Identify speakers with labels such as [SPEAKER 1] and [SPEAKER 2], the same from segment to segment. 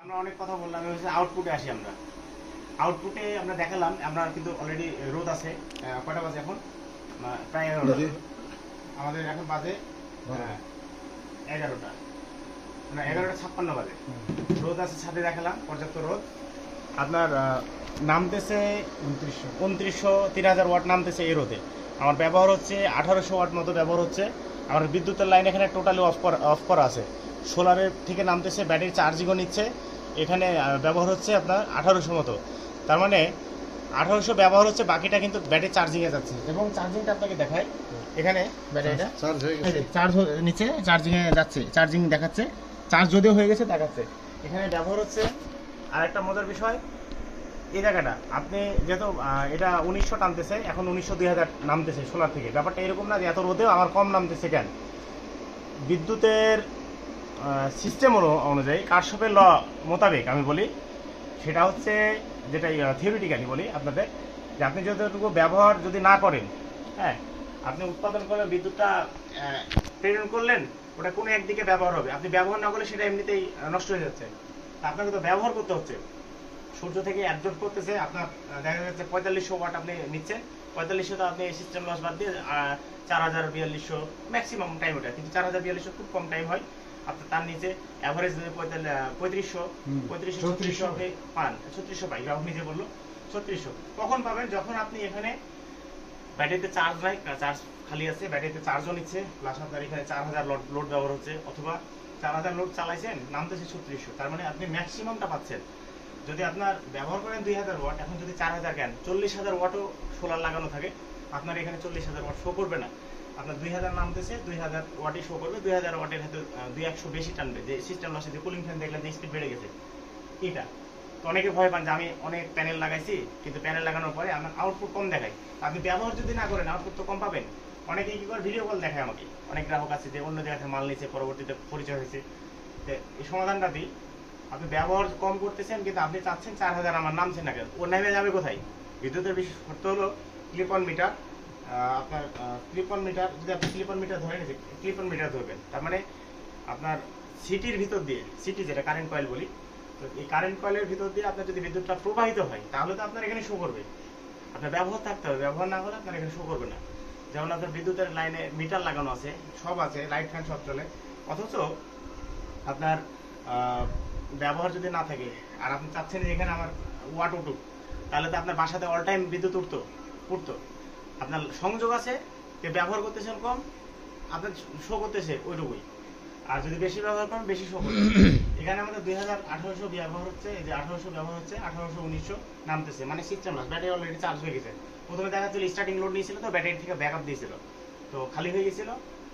[SPEAKER 1] আমরা অনেক কথা বললাম, আউটপুটে আসি। আউটপুটে আমরা দেখালাম, আমরা কিন্তু অলরেডি রোদ আছে। কয়টা বাজে এখন? প্রায় 11টা। আমাদের এখন বাজে 11টা, মানে 11:56 বাজে। রোদ আছে, ছাদে দেখালাম পর্যাপ্ত রোদ। আপনার নামতেছে 2900 3000 ওয়াট নামতেছে এই রোদে। আমার ব্যবহার হচ্ছে 1800 ওয়াট মতো ব্যবহার হচ্ছে। আমার বিদ্যুতের লাইন এখানে টোটালি অফ করা আছে। সোলারের থেকে নামতেছে, ব্যাটারি চার্জিংও নিচ্ছে। এখানে ব্যবহার হচ্ছে আপনার 1800 মতো। তার মানে 1800 ব্যবহার হচ্ছে, বাকিটা কিন্তু ব্যাটারি চার্জিংয়ে যাচ্ছে। এবং চার্জিংটা আপনাকে দেখায়, এখানে ব্যাটারিটা চার্জ নিচ্ছে, চার্জিংয়ে যাচ্ছে, চার্জিং দেখাচ্ছে। চার্জ যদিও হয়ে গেছে দেখাচ্ছে। এখানে ব্যবহার হচ্ছে। আর একটা মজার বিষয়, এই জায়গাটা আপনি যেহেতু এটা 1900 টানতেছে, এখন 1900 2000 নামতেছে সোলার থেকে। ব্যাপারটা এরকম না যে এত রোদেও আমার কম নামতেছে কেন। বিদ্যুতের সিস্টেম অনুযায়ী, কারশফের ল মোতাবেক আমি বলি, সেটা হচ্ছে যেটা থিওরিটিক্যালি বলি আপনাদের, যে আপনি যতটুকু ব্যবহার যদি না করেন, হ্যাঁ, আপনি উৎপাদন করে বিদ্যুৎটা প্রেরণ করলেন, ওটা কোনো একদিকে ব্যবহার হবে। আপনি ব্যবহার না করলে সেটা এমনিতেই নষ্ট হয়ে যাচ্ছে। আপনাকে তো ব্যবহার করতে হচ্ছে। সূর্য থেকে অ্যাবজর্ব করতেছে, আপনার দেখা যাচ্ছে 4500 ওয়াট আপনি নিচ্ছেন। 4500 তো আপনি সিস্টেম লস বাদ দিয়ে 4000-4200 ম্যাক্সিমাম টাইম ওটা, কিন্তু 4000-4200 খুব কম টাইম হয়। আপনার তার নিচে অ্যাভারেজ 3500 আপনি পান। 3600 পাই, রাহুল নিজে বললো 3600 কখন পাবেন? যখন আপনি এখানে ব্যাটারিতে চার্জ নাই, চার্জ খালি আছে, ব্যাটারিতে চার্জও নিচ্ছে, প্লাস আপনার এখানে 4000 লোড ব্যবহার হচ্ছে, অথবা 4000 লোড চালাইছেন, নামতেছে 3600। তার মানে আপনি ম্যাক্সিমামটা পাচ্ছেন। যদি আপনার ব্যবহার করেন 2000 ওয়াট, এখন যদি 4000 কেন 40000 ওয়াটও সোলার লাগানো থাকে, আপনার এখানে 40000 ওয়াট শো করবে না। আপনার 2000 নামতেছে, 2000 ওয়াটই শো করবে। 2000 ওয়াটের হয়তো 200 বেশি টানবে, যে সিস্টেম লসে যে কুলিং ফ্যান দেখলেন যে স্পিড বেড়ে গেছে। এটা তো অনেকে ভয় পান যে আমি অনেক প্যানেল লাগাইছি, কিন্তু প্যানেল লাগানোর পরে আমার আউটপুট কম দেখায়। আপনি ব্যবহার যদি না করেন, আউটপুট তো কম পাবেন। অনেকেই কি করে, ভিডিও কল দেখায় আমাকে। অনেক গ্রাহক আছে যে অন্য জায়গা থেকে মাল নিচ্ছে, পরবর্তীতে পরিচয় হয়েছে। তো এই সমাধানটা দিই, আপনি ব্যবহার কম করতেছেন, কিন্তু আপনি চাচ্ছেন 4000 আমার নামছে না কেন, ও নেমে যাবে কোথায়? বিদ্যুতের বিশেষ শর্ত হলো ক্লিপ অন মিটার। আপনার ক্লিপ অন মিটার, যদি আপনি ক্লিপ অন মিটার ধরেন, ক্লিপ অন মিটার ধরবেন, তার মানে আপনার সিটির ভিতর দিয়ে, সিটি যেটা কারেন্ট কয়েল বলি, তো এই কারেন্ট কয়েলের ভিতর দিয়ে আপনার যদি বিদ্যুৎটা প্রবাহিত হয়, তাহলে তো আপনার এখানে শো করবে। আপনার ব্যবহার থাকতে হবে, ব্যবহার না হলে আপনার এখানে শো করবে না। যেমন আপনার বিদ্যুতের লাইনে মিটার লাগানো আছে, সব আছে, লাইট ফ্যান সব চলে, অথচ আপনার ব্যবহার যদি না থাকে, আর আপনি চাচ্ছেন যে এখানে আমার ওয়াট উঠুক, তাহলে তো আপনার বাসাতে অল টাইম বিদ্যুৎ উঠতো। আপনার সংযোগ আছে, ব্যবহার করতেছেন কম, আপনার শো করতেছে ওইটুকুই। আর যদি বেশি ব্যবহার করেন, বেশি শো করবে। এখানে আমাদের 1800 ব্যবহার হচ্ছে, এই যে 1800 ব্যবহার হচ্ছে, 1800-1900 নামতেছে, মানে system loss. Battery already charge হয়ে গেছে। প্রথমে দেখা যাচ্ছিল স্টার্টিং লোড নিয়েছিল, তো ব্যাটারি থেকে ব্যাকআপ দিয়েছিল, তো খালি হয়ে গেছিল।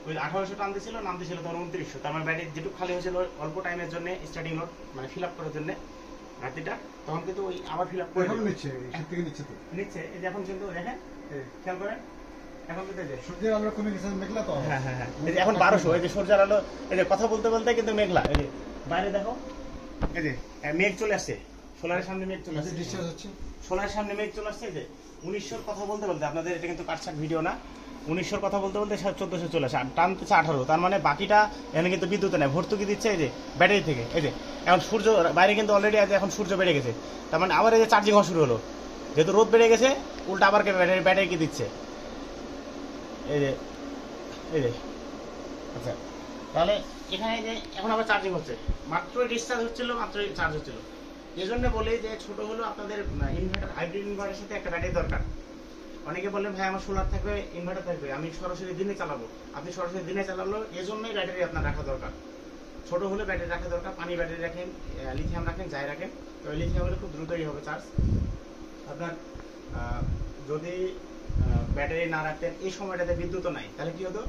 [SPEAKER 1] ওই 1800 টানতেছিল, নামতেছিল তখন 2900। তার মানে ব্যাটারি যেটুকু খালি হয়েছিল অল্প টাইমের জন্য, স্টার্টিং লোড মানে ফিল আপ করার জন্য ঘাটতিটা, তখন কিন্তু ওই আবার ফিল আপ করে নিচ্ছে। এই যে এখন কিন্তু দেখেন, খেয়াল করেন, এখন কিন্তু এই যে সূর্যের আলো কমে গেছে, মেঘলা তো। হ্যাঁ, এই যে এখন 1200, এই যে সূর্যের আলো, এই যে কথা বলতে বলতে কিন্তু মেঘলা। এই যে বাইরে দেখো, এই যে মেঘ চলে আসছে, সোলারের সামনে মেঘ চলে আসছে, ডিসচার্জ হচ্ছে, সোলারের সামনে মেঘ চলে আসছে। যে 1900 কথা বলতে বলতে, আপনাদের এটা কিন্তু কাটছাট ভিডিও না, 1900 কথা বলতে বলতে 1400 চলে আসে, আর টানতেছে 18। তার মানে বাকিটা এখানে কিন্তু বিদ্যুতে নেই, ভর্তুকি দিচ্ছে এই যে ব্যাটারি থেকে। এই যে এখন সূর্য বাইরে কিন্তু অলরেডি আছে, এখন সূর্য বেড়ে গেছে, তার মানে আবার এই যে চার্জিং হওয়া শুরু হলো। যেহেতু রোদ বেড়ে গেছে, উল্টা আবার ব্যাটারি কি দিচ্ছে, এই যে আচ্ছা, তাহলে এখানে যে এখন আবার চার্জিং হচ্ছে, মাত্রই ডিসচার্জ হচ্ছিল, মাত্রই চার্জ হচ্ছিল। এই জন্য বলি যে ছোট হলো আপনাদের ইনভার্টার, হাইব্রিড ইনভার্টারের সাথে একটা ব্যাটারি দরকার। অনেকে বললেন ভাই আমার সোলার থাকবে, ইনভার্টার থাকবে, আমি সরাসরি দিনে চালাবো। আপনি সরাসরি দিনে চালালো, এজন্যই ব্যাটারি আপনার রাখা দরকার। ছোট হলে ব্যাটারি রাখা দরকার, পানি ব্যাটারি রাখেন, লিথিয়াম রাখেন, যাই রাখেন, তো লিথিয়াম হলে খুব দ্রুতই হবে চার্জ। আপনার যদি ব্যাটারি না রাখতেন, এই সময়টাতে বিদ্যুৎও নাই, তাহলে কি হতো?